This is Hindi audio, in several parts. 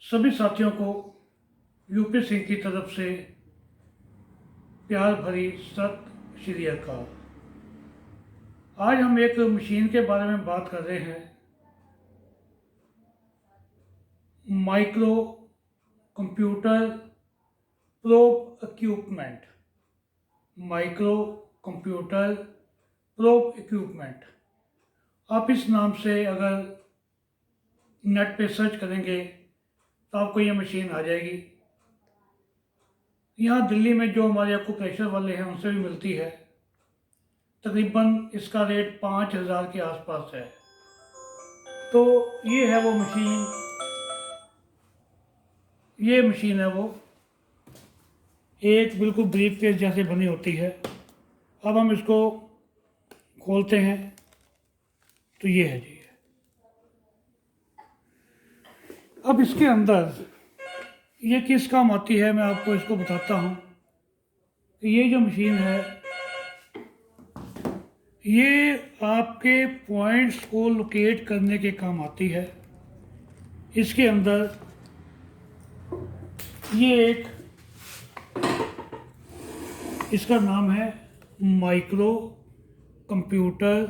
सभी साथियों को यूपी सिंह की तरफ से प्यार भरी सत श्री अकाल। आज हम एक मशीन के बारे में बात कर रहे हैं, micro computer probe equipment. Micro computer probe equipment, आप इस नाम से अगर नेट पे सर्च करेंगे तो आपको ये मशीन आ जाएगी। यहाँ दिल्ली में जो हमारे एक्यूप्रेशर वाले हैं उनसे भी मिलती है। तकरीबन इसका रेट 5,000 के आसपास है। तो ये है वो मशीन, ये मशीन है वो एक बिल्कुल ब्रीफ केस जैसे बनी होती है। अब हम इसको खोलते हैं तो ये है जी। अब इसके अंदर ये किस काम आती है मैं आपको इसको बताता हूँ। ये जो मशीन है ये आपके पॉइंट्स को लोकेट करने के काम आती है। इसके अंदर ये एक, इसका नाम है माइक्रो कंप्यूटर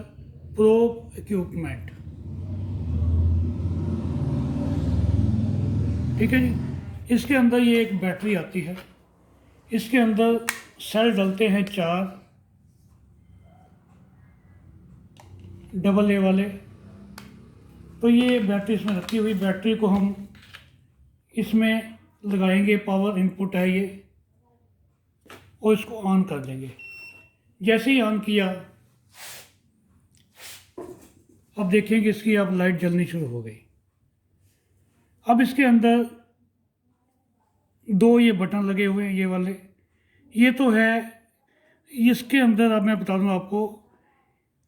प्रोब इक्विपमेंट, ठीक है जी। इसके अंदर ये एक बैटरी आती है, इसके अंदर सेल डलते हैं 4 AA वाले। तो ये बैटरी इसमें रखी हुई, बैटरी को हम इसमें लगाएंगे, पावर इनपुट है ये, और इसको ऑन कर देंगे। जैसे ही ऑन किया अब देखेंगे इसकी अब लाइट जलनी शुरू हो गई। अब इसके अंदर 2 ये बटन लगे हुए हैं, ये वाले, ये तो है इसके अंदर। अब मैं बता दूं आपको,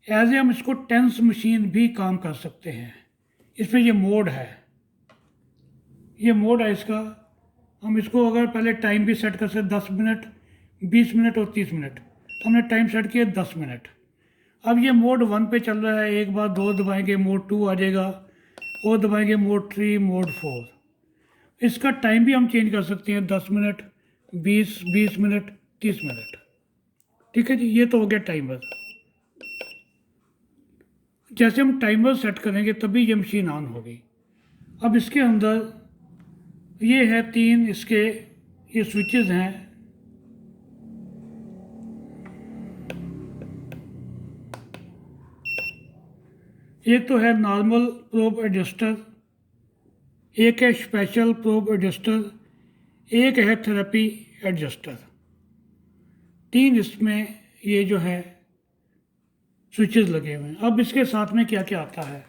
एज ए हम इसको टेंस मशीन भी काम कर सकते हैं। इसमें ये मोड है, ये मोड है इसका। हम इसको अगर पहले टाइम भी सेट कर सकते, 10 मिनट, 20 मिनट और 30 मिनट। हमने टाइम सेट किया 10 मिनट। अब ये मोड 1 पे चल रहा है, एक बार 2 दबाएंगे मोड 2 आ जाएगा, और दबाएंगे मोड 3, मोड 4। इसका टाइम भी हम चेंज कर सकते हैं, 10 मिनट, 20 मिनट, 30 मिनट, ठीक है जी। ये तो हो गया टाइमर। जैसे हम टाइमर सेट करेंगे तभी ये मशीन ऑन होगी। अब इसके अंदर ये है 3 इसके ये स्विचेस हैं। एक तो है नॉर्मल प्रोब एडजस्टर, एक है स्पेशल प्रोब एडजस्टर, एक है थेरेपी एडजस्टर। 3 इसमें ये जो है स्विचेस लगे हुए हैं। अब इसके साथ में क्या क्या आता है,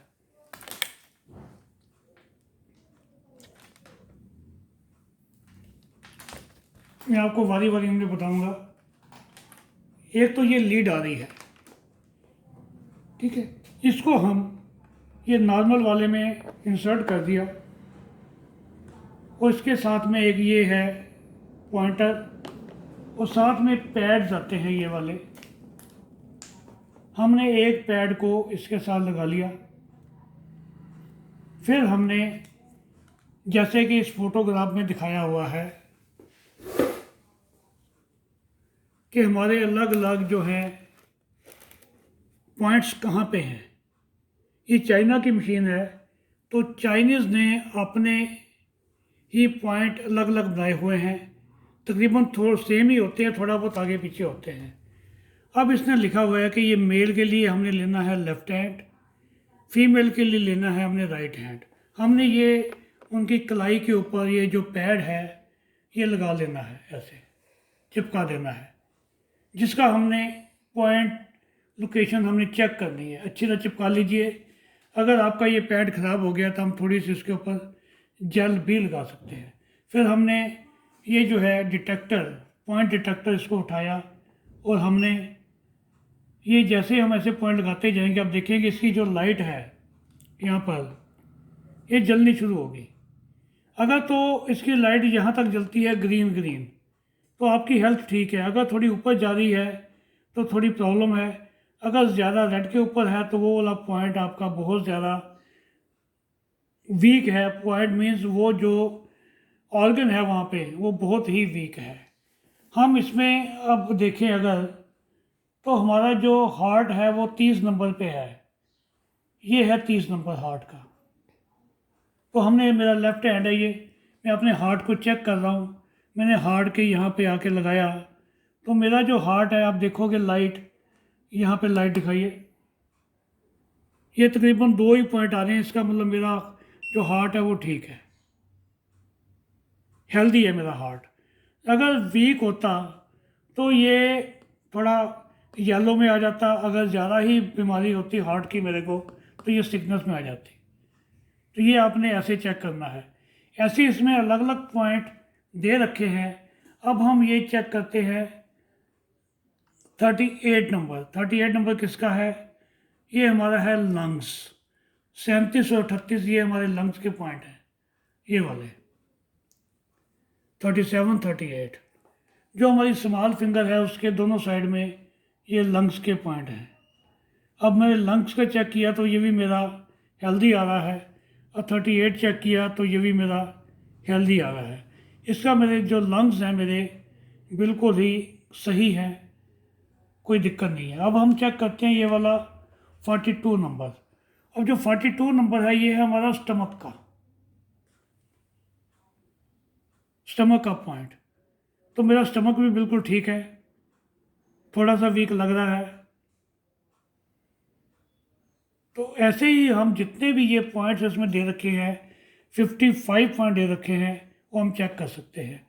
मैं आपको बारी बारी में बताऊंगा। एक तो ये लीड आ रही है, ठीक है। इसको हम ये नॉर्मल वाले में इंसर्ट कर दिया, और इसके साथ में एक ये है पॉइंटर, और साथ में पैड्स आते हैं ये वाले। हमने एक पैड को इसके साथ लगा लिया। फिर हमने जैसे कि इस फोटोग्राफ में दिखाया हुआ है कि हमारे अलग अलग जो हैं पॉइंट्स कहाँ पे हैं। ये चाइना की मशीन है, तो चाइनीज़ ने अपने ही पॉइंट अलग अलग बनाए हुए हैं। तकरीबन थोड़ा सेम ही होते हैं, थोड़ा बहुत आगे पीछे होते हैं। अब इसने लिखा हुआ है कि ये मेल के लिए हमने लेना है लेफ़्ट हैंड, फीमेल के लिए लेना है हमने राइट हैंड। हमने ये उनकी कलाई के ऊपर ये जो पैड है ये लगा लेना है, ऐसे चिपका देना है, जिसका हमने पॉइंट लोकेशन हमने चेक करनी है। अच्छी तरह चिपका लीजिए। अगर आपका ये पैड ख़राब हो गया तो हम थोड़ी सी इसके ऊपर जेल भी लगा सकते हैं। फिर हमने ये जो है डिटेक्टर, पॉइंट डिटेक्टर, इसको उठाया, और हमने ये जैसे हम ऐसे पॉइंट लगाते जाएंगे, अब देखेंगे इसकी जो लाइट है यहाँ पर ये जलनी शुरू होगी। अगर तो इसकी लाइट यहाँ तक जलती है ग्रीन ग्रीन, तो आपकी हेल्थ ठीक है। अगर थोड़ी ऊपर जा रही है तो थोड़ी प्रॉब्लम है। अगर ज़्यादा रेड के ऊपर है तो वो वाला पॉइंट आपका बहुत ज़्यादा वीक है। पॉइंट मीन्स वो जो ऑर्गन है वहाँ पे वो बहुत ही वीक है। हम इसमें अब देखें अगर, तो हमारा जो हार्ट है वो 30 नंबर पे है, ये है 30 नंबर हार्ट का। तो हमने, मेरा लेफ्ट हैंड है ये, मैं अपने हार्ट को चेक कर रहा हूँ। मैंने हार्ट के यहाँ पे आके लगाया, तो मेरा जो हार्ट है, आप देखोगे लाइट, यहाँ पे लाइट दिखाइए, ये तकरीबन 2 ही पॉइंट आ रहे हैं। इसका मतलब मेरा जो हार्ट है वो ठीक है, हेल्दी है मेरा हार्ट। अगर वीक होता तो ये थोड़ा येलो में आ जाता, अगर ज़्यादा ही बीमारी होती हार्ट की मेरे को, तो ये सिकनेस में आ जाती। तो ये आपने ऐसे चेक करना है। ऐसे इसमें अलग अलग पॉइंट दे रखे हैं। अब हम ये चेक करते हैं 38 नंबर। 38 नंबर किसका है? ये हमारा है लंग्स। 37 और 38 ये हमारे लंग्स के पॉइंट हैं, ये वाले 37 38। जो हमारी स्मॉल फिंगर है उसके दोनों साइड में ये लंग्स के पॉइंट हैं। अब मैंने लंग्स का चेक किया तो ये भी मेरा हेल्दी आ रहा है, और 38 चेक किया तो ये भी मेरा हेल्दी आ रहा है। इसका मेरे जो लंग्स हैं मेरे बिल्कुल ही सही हैं, कोई दिक्कत नहीं है। अब हम चेक करते हैं ये वाला 42 नंबर। अब जो 42 नंबर है ये है हमारा स्टमक का पॉइंट। तो मेरा स्टमक भी बिल्कुल ठीक है, थोड़ा सा वीक लग रहा है। तो ऐसे ही हम जितने भी ये पॉइंट्स इसमें दे रखे हैं, 55 पॉइंट दे रखे हैं, वो हम चेक कर सकते हैं।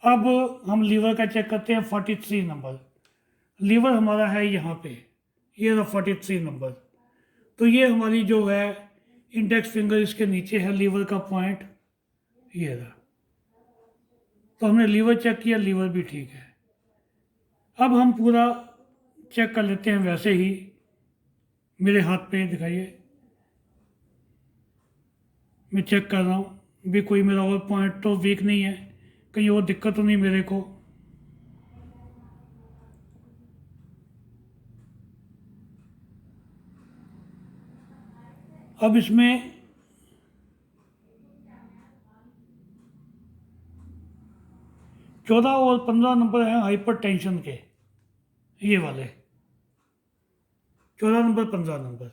अब हम लीवर का चेक करते हैं 43 नंबर। लीवर हमारा है यहाँ पे, ये रहा 43 नंबर। तो ये हमारी जो है इंडेक्स फिंगर, इसके नीचे है लीवर का पॉइंट, ये रहा। तो हमने लीवर चेक किया, लीवर भी ठीक है। अब हम पूरा चेक कर लेते हैं वैसे ही, मेरे हाथ पे दिखाइए, मैं चेक कर रहा हूँ भी कोई मेरा और पॉइंट तो वीक नहीं है, कहीं और दिक्कत तो नहीं मेरे को। अब इसमें चौदह और 15 नंबर हैं हाइपर टेंशन के, ये वाले 14 नंबर 15 नंबर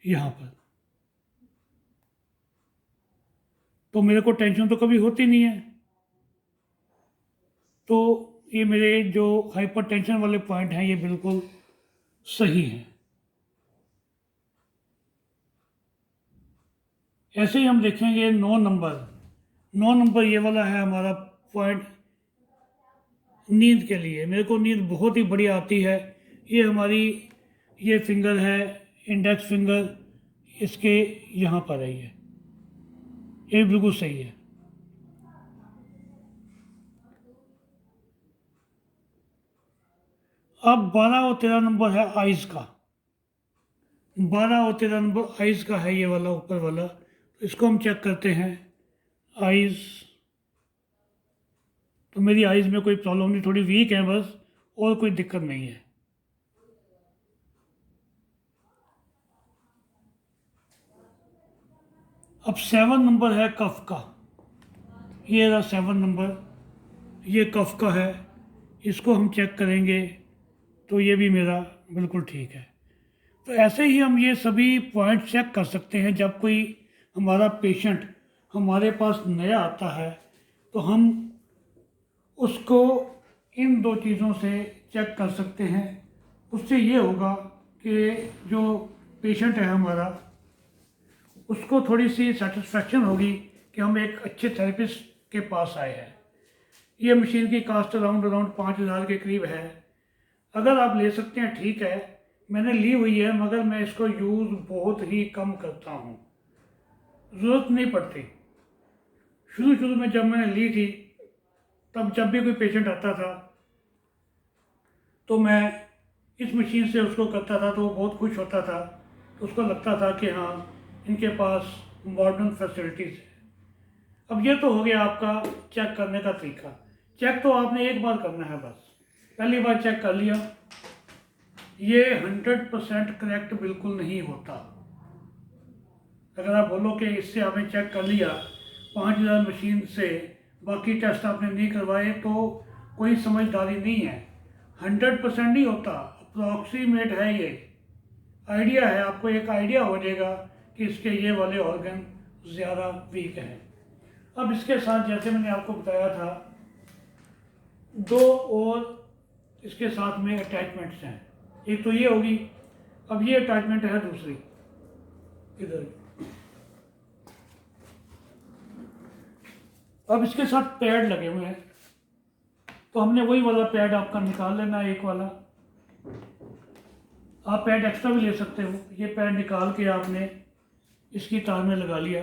यहाँ पर। तो मेरे को टेंशन तो कभी होती नहीं है। तो ये मेरे जो हाइपर टेंशन वाले पॉइंट हैं ये बिल्कुल सही हैं। ऐसे ही हम देखेंगे 9 नंबर। 9 नंबर ये वाला है हमारा पॉइंट नींद के लिए। मेरे को नींद बहुत ही बढ़िया आती है। ये हमारी ये फिंगर है, इंडेक्स फिंगर, इसके यहाँ पर है ये बिल्कुल सही है। अब 12 और 13 नंबर है आइज़ का। 12 और 13 नंबर आइज़ का है, ये वाला ऊपर वाला। तो इसको हम चेक करते हैं, आइज़। तो मेरी आइज़ में कोई प्रॉब्लम नहीं, थोड़ी वीक है बस, और कोई दिक्कत नहीं है। अब 7 नंबर है कफ का, ये रहा 7 नंबर, ये कफ का है। इसको हम चेक करेंगे तो ये भी मेरा बिल्कुल ठीक है। तो ऐसे ही हम ये सभी पॉइंट चेक कर सकते हैं। जब कोई हमारा पेशेंट हमारे पास नया आता है तो हम उसको इन दो चीज़ों से चेक कर सकते हैं। उससे ये होगा कि जो पेशेंट है हमारा, उसको थोड़ी सी सेटिस्फेक्शन होगी कि हम एक अच्छे थेरेपिस्ट के पास आए हैं। ये मशीन की कास्ट अराउंड 5,000 के करीब है। अगर आप ले सकते हैं ठीक है, मैंने ली हुई है, मगर मैं इसको यूज़ बहुत ही कम करता हूँ, ज़रूरत नहीं पड़ती। शुरू में जब मैंने ली थी, तब जब भी कोई पेशेंट आता था तो मैं इस मशीन से उसको करता था, तो वो बहुत खुश होता था। तो उसको लगता था कि हाँ, इनके पास मॉडर्न फैसिलिटीज़ है। अब ये तो हो गया आपका चेक करने का तरीका। चेक तो आपने एक बार करना है बस, पहली बार चेक कर लिया। ये 100% करेक्ट बिल्कुल नहीं होता। अगर आप बोलो कि इससे आपने चेक कर लिया 5000 मशीन से बाकी टेस्ट आपने नहीं करवाए तो कोई समझदारी नहीं है। 100% नहीं होता, अप्रॉक्सीमेट है ये, आइडिया है, आपको एक आइडिया हो जाएगा कि इसके ये वाले ऑर्गन ज़्यादा वीक हैं। अब इसके साथ जैसे मैंने आपको बताया था, दो और इसके साथ में अटैचमेंट्स हैं। एक तो ये होगी, अब ये अटैचमेंट है दूसरी, इधर। अब इसके साथ पैड लगे हुए हैं, तो हमने वही वाला पैड आपका निकाल लेना है, एक वाला। आप पैड एक्स्ट्रा भी ले सकते हो। ये पैड निकाल के आपने इसकी तार में लगा लिया।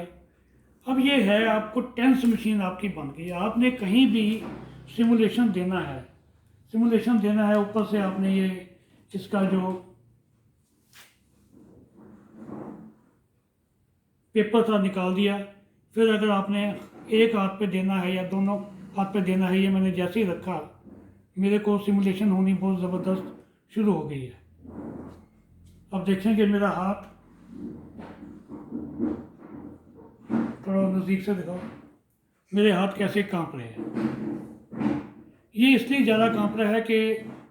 अब ये है, आपको टेंस मशीन आपकी बन गई। आपने कहीं भी सिमुलेशन देना है, ऊपर से आपने ये इसका जो पेपर था निकाल दिया। फिर अगर आपने एक हाथ पे देना है या दोनों हाथ पे देना है, ये मैंने जैसे ही रखा, मेरे को सिमुलेशन होनी बहुत ज़बरदस्त शुरू हो गई है। अब देखेंगे मेरा हाथ, थोड़ा नज़दीक से दिखाओ, मेरे हाथ कैसे कांप रहे हैं। ये इसलिए ज़्यादा कांप रहा है कि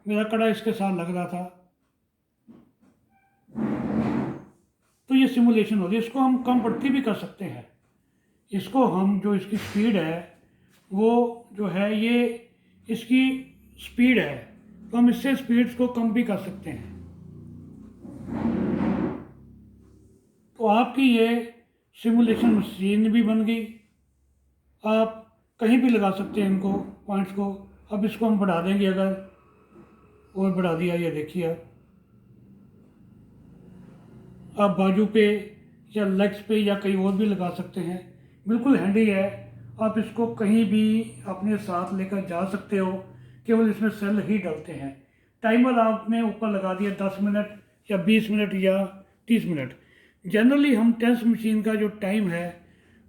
मेरा कड़ा इसके साथ लग रहा था, तो ये सिमुलेशन हो रही है। इसको हम कम बढ़ती भी कर सकते हैं। इसको हम, जो इसकी स्पीड है वो जो है, ये इसकी स्पीड है, तो हम इससे स्पीड्स को कम भी कर सकते हैं। तो आपकी ये सिमुलेशन मशीन भी बन गई। आप कहीं भी लगा सकते हैं इनको, पॉइंट्स को। अब इसको हम बढ़ा देंगे, अगर और बढ़ा दिया, ये देखिए आप बाजू पे या लेग्स पे या कहीं और भी लगा सकते हैं। बिल्कुल हैंडी है, आप इसको कहीं भी अपने साथ लेकर जा सकते हो। केवल इसमें सेल ही डलते हैं। टाइमर आपने ऊपर लगा दिया 10 मिनट या 20 मिनट या 30 मिनट। जनरली हम टेंस मशीन का जो टाइम है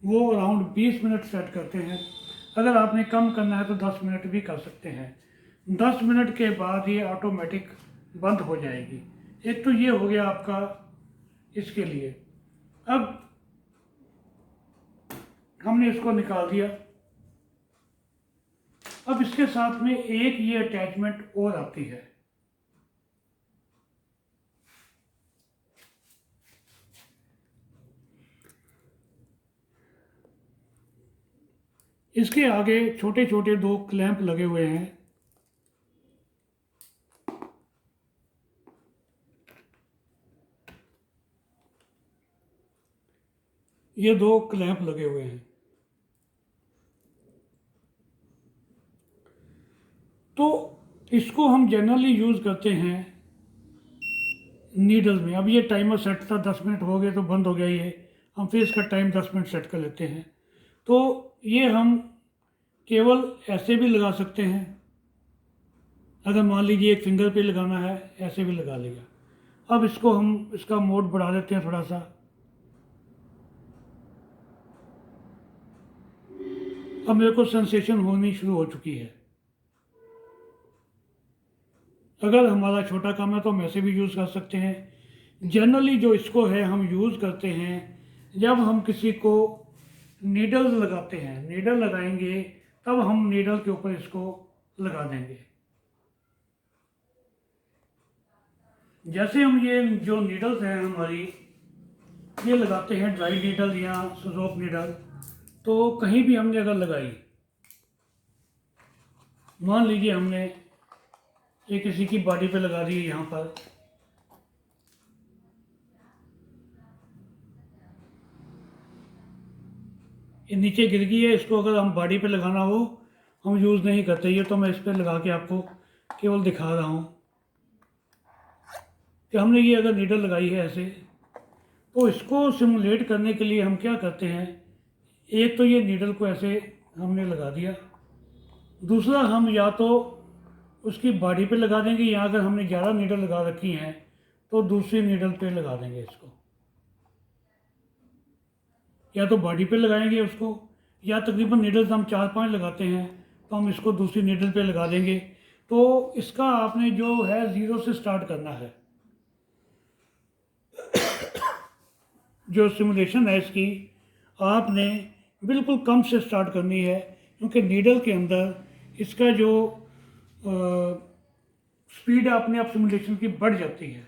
वो अराउंड 20 मिनट सेट करते हैं। अगर आपने कम करना है तो 10 मिनट भी कर सकते हैं। 10 मिनट के बाद ये ऑटोमेटिक बंद हो जाएगी। एक तो ये हो गया आपका इसके लिए। अब हमने इसको निकाल दिया। अब इसके साथ में एक ये अटैचमेंट और आती है। इसके आगे छोटे छोटे दो क्लैंप लगे हुए हैं। ये दो क्लैंप लगे हुए हैं। तो इसको हम जनरली यूज़ करते हैं नीडल में। अब ये टाइमर सेट था, 10 मिनट हो गए तो बंद हो गया ये। हम फिर इसका टाइम 10 मिनट सेट कर लेते हैं। तो ये हम केवल ऐसे भी लगा सकते हैं। अगर मान लीजिए एक फिंगर पे लगाना है, ऐसे भी लगा लेगा। अब इसको हम, इसका मोड बढ़ा देते हैं थोड़ा सा। अब मेरे को सेंसेशन होनी शुरू हो चुकी है। अगर हमारा छोटा काम है तो हम ऐसे भी यूज़ कर सकते हैं। जनरली जो इसको है हम यूज़ करते हैं जब हम किसी को नीडल्स लगाते हैं। नीडल लगाएंगे तब हम नीडल के ऊपर इसको लगा देंगे। जैसे हम ये जो नीडल्स हैं हमारी, ये लगाते हैं ड्राई नीडल या सोप नीडल। तो कहीं भी हमने अगर लगाई, मान लीजिए हमने ये किसी की बॉडी पे लगा दी, यहाँ पर ये नीचे गिर गई है। इसको अगर हम बॉडी पे लगाना हो, हम यूज़ नहीं करते ये, तो मैं इस पर लगा के आपको केवल दिखा रहा हूँ कि हमने ये अगर नीडल लगाई है ऐसे। तो इसको सिमुलेट करने के लिए हम क्या करते हैं, एक तो ये नीडल को ऐसे हमने लगा दिया, दूसरा हम या तो उसकी बॉडी पे लगा देंगे, या अगर हमने ज़्यादा नीडल लगा रखी हैं तो दूसरी नीडल पे लगा देंगे इसको। या तो बॉडी पे लगाएंगे उसको, या तकरीबन नीडल्स हम 4-5 लगाते हैं तो हम इसको दूसरी नीडल पे लगा देंगे। तो इसका आपने जो है 0 से स्टार्ट करना है। जो सिमुलेशन है इसकी, आपने बिल्कुल कम से स्टार्ट करनी है, क्योंकि नीडल के अंदर इसका जो स्पीड है अपने आप सिमुलेशन की बढ़ जाती है।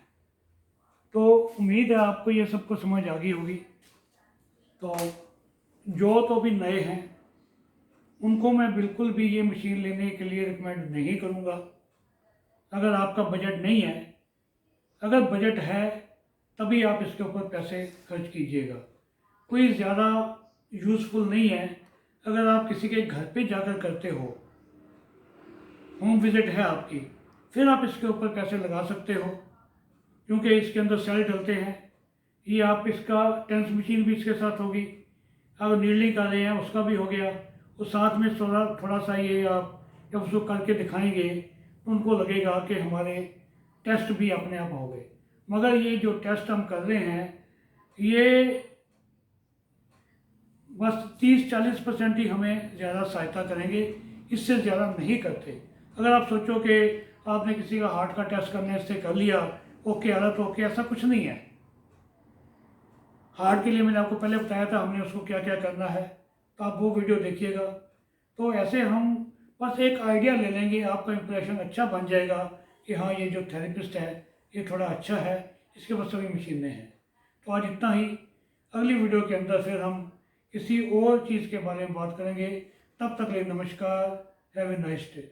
तो उम्मीद है आपको ये सबको समझ आ गई होगी। तो जो तो भी नए हैं उनको मैं बिल्कुल भी ये मशीन लेने के लिए रिकमेंड नहीं करूँगा। अगर आपका बजट नहीं है, अगर बजट है तभी आप इसके ऊपर पैसे खर्च कीजिएगा। कोई ज़्यादा यूज़फुल नहीं है। अगर आप किसी के घर पे जाकर करते हो, होम विजिट है आपकी, फिर आप इसके ऊपर पैसे लगा सकते हो, क्योंकि इसके अंदर सेल डलते हैं। ये आप इसका टेंस मशीन भी इसके साथ होगी, अब नीडलिंग कर रहे हैं उसका भी हो गया, और साथ में थोड़ा थोड़ा सा ये आप जब उसको करके दिखाएंगे तो उनको लगेगा कि हमारे टेस्ट भी अपने आप हो गए। मगर ये जो टेस्ट हम कर रहे हैं ये बस 30-40% ही हमें ज़्यादा सहायता करेंगे, इससे ज़्यादा नहीं करते। अगर आप सोचो कि आपने किसी का हार्ट का टेस्ट करने से कर लिया, ओके आ रहा तो ओके, ऐसा कुछ नहीं है। हार्ट के लिए मैंने आपको पहले बताया था हमने उसको क्या क्या करना है, तो आप वो वीडियो देखिएगा। तो ऐसे हम बस एक आइडिया ले लेंगे, आपका इंप्रेशन अच्छा बन जाएगा कि हाँ ये जो थेरेपिस्ट है ये थोड़ा अच्छा है, इसके पास सभी मशीनें हैं। तो आज इतना ही। अगली वीडियो के अंदर फिर हम किसी और चीज़ के बारे में बात करेंगे। तब तक के लिए नमस्कार। Have a nice day.